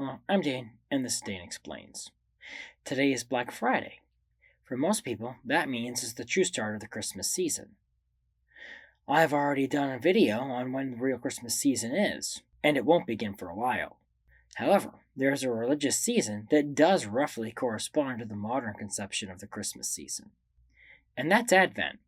Well, I'm Dane, and this is Dane Explains. Today is Black Friday. For most people, that means it's the true start of the Christmas season. I've already done a video on when the real Christmas season is, and it won't begin for a while. However, there's a religious season that does roughly correspond to the modern conception of the Christmas season, and that's Advent.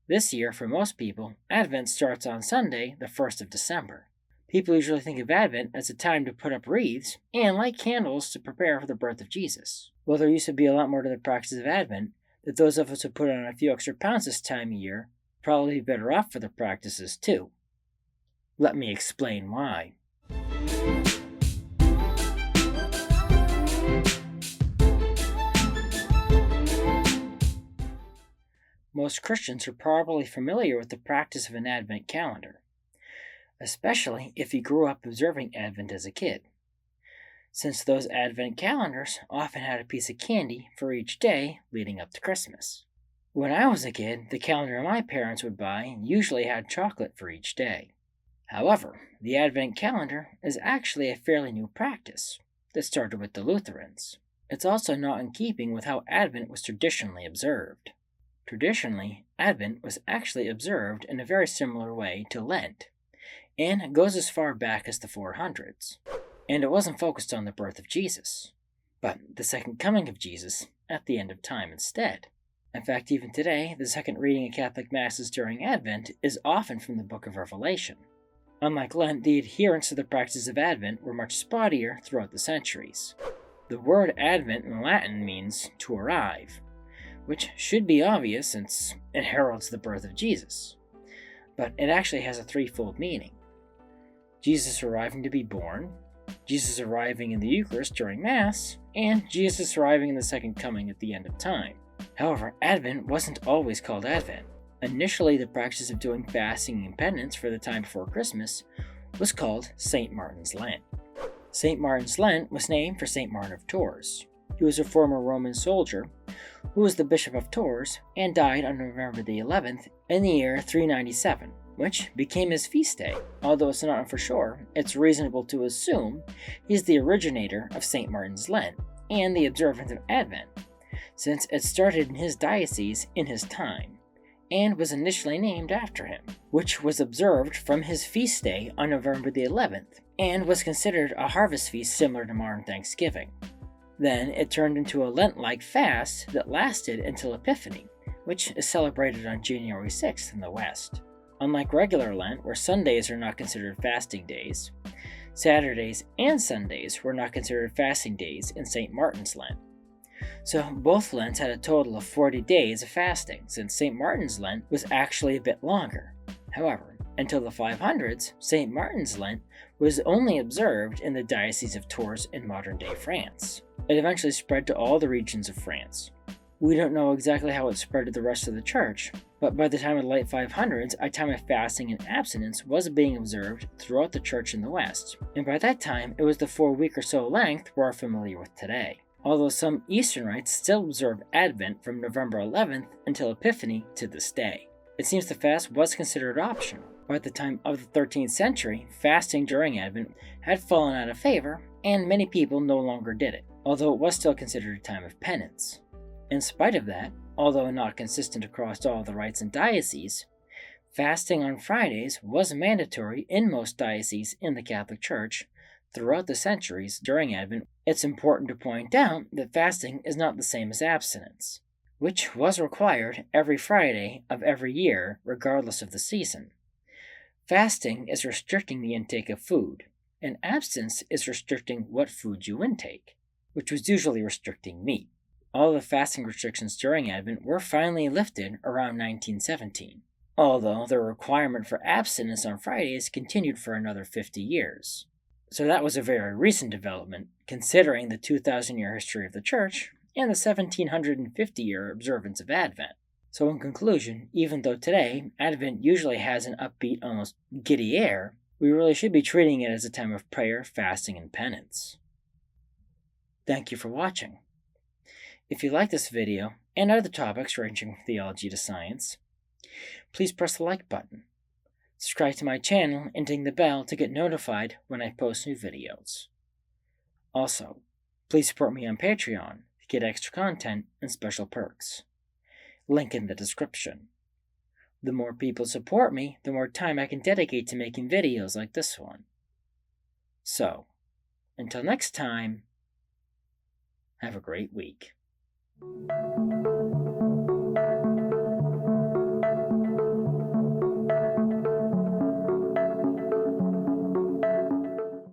This year, for most people, Advent starts on Sunday, the 1st of December. People usually think of Advent as a time to put up wreaths and light candles to prepare for the birth of Jesus. Well, there used to be a lot more to the practice of Advent, that those of us who put on a few extra pounds this time of year probably be better off for the practices too. Let me explain why. Most Christians are probably familiar with the practice of an Advent calendar, especially if you grew up observing Advent as a kid, since those Advent calendars often had a piece of candy for each day leading up to Christmas. When I was a kid, the calendar my parents would buy usually had chocolate for each day. However, the Advent calendar is actually a fairly new practice that started with the Lutherans. It's also not in keeping with how Advent was traditionally observed. Traditionally, Advent was actually observed in a very similar way to Lent, and goes as far back as the 400s. And it wasn't focused on the birth of Jesus, but the second coming of Jesus at the end of time instead. In fact, even today, the second reading of Catholic Masses during Advent is often from the Book of Revelation. Unlike Lent, the adherents to the practice of Advent were much spottier throughout the centuries. The word Advent in Latin means to arrive, which should be obvious since it heralds the birth of Jesus, but it actually has a threefold meaning. Jesus arriving to be born, Jesus arriving in the Eucharist during Mass, and Jesus arriving in the second coming at the end of time. However, Advent wasn't always called Advent. Initially, the practice of doing fasting and penance for the time before Christmas was called St. Martin's Lent. St. Martin's Lent was named for St. Martin of Tours. He was a former Roman soldier who was the Bishop of Tours and died on November the 11th in the year 397. Which became his feast day. Although it's not for sure, it's reasonable to assume he's the originator of St. Martin's Lent and the observance of Advent, since it started in his diocese in his time, and was initially named after him, which was observed from his feast day on November the 11th, and was considered a harvest feast similar to modern Thanksgiving. Then it turned into a Lent-like fast that lasted until Epiphany, which is celebrated on January 6th in the West. Unlike regular Lent, where Sundays are not considered fasting days, Saturdays and Sundays were not considered fasting days in St. Martin's Lent. So both Lents had a total of 40 days of fasting, since St. Martin's Lent was actually a bit longer. However, until the 500s, St. Martin's Lent was only observed in the Diocese of Tours in modern-day France. It eventually spread to all the regions of France. We don't know exactly how it spread to the rest of the church, but by the time of the late 500s, a time of fasting and abstinence was being observed throughout the church in the West, and by that time it was the 4-week or so length we're familiar with today. Although some Eastern rites still observe Advent from November 11th until Epiphany to this day. It seems the fast was considered optional. By the time of the 13th century, fasting during Advent had fallen out of favor, and many people no longer did it, although it was still considered a time of penance. In spite of that, although not consistent across all the rites and dioceses, fasting on Fridays was mandatory in most dioceses in the Catholic Church throughout the centuries during Advent. It's important to point out that fasting is not the same as abstinence, which was required every Friday of every year regardless of the season. Fasting is restricting the intake of food, and abstinence is restricting what food you intake, which was usually restricting meat. All the fasting restrictions during Advent were finally lifted around 1917, although the requirement for abstinence on Fridays continued for another 50 years. So that was a very recent development, considering the 2,000-year history of the Church and the 1,750-year observance of Advent. So in conclusion, even though today Advent usually has an upbeat, almost giddy air, we really should be treating it as a time of prayer, fasting, and penance. Thank you for watching. If you like this video, and other topics ranging from theology to science, please press the like button. Subscribe to my channel and ding the bell to get notified when I post new videos. Also, please support me on Patreon to get extra content and special perks. Link in the description. The more people support me, the more time I can dedicate to making videos like this one. So, until next time, have a great week.